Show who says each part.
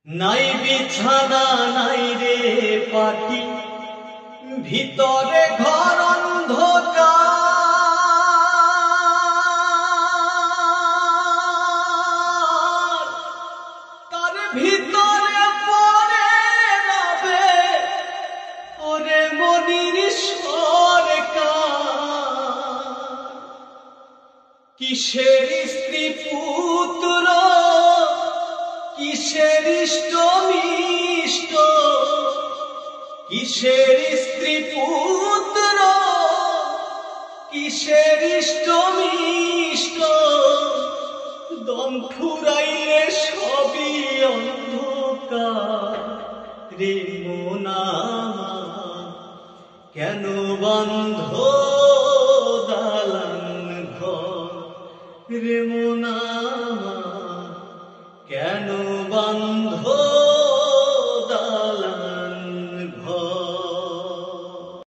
Speaker 1: নাই বিছানা নাই রে পাটি, ভিতরে ঘর অন্ধকার, তার ভিতরে পড়ে রবে ওরে মনির সরকার। কিসের স্ত্রী পুত্র, কিসের ইষ্ট মিষ্ট, কিসের স্ত্রী পুত্র, কিসের ইষ্ট মিষ্ট, দম ফুরাইলে সবই অন্ধকার রে মোনা। কেন বন্ধ দালান ঘর রে মোনা, কেন বন্ধ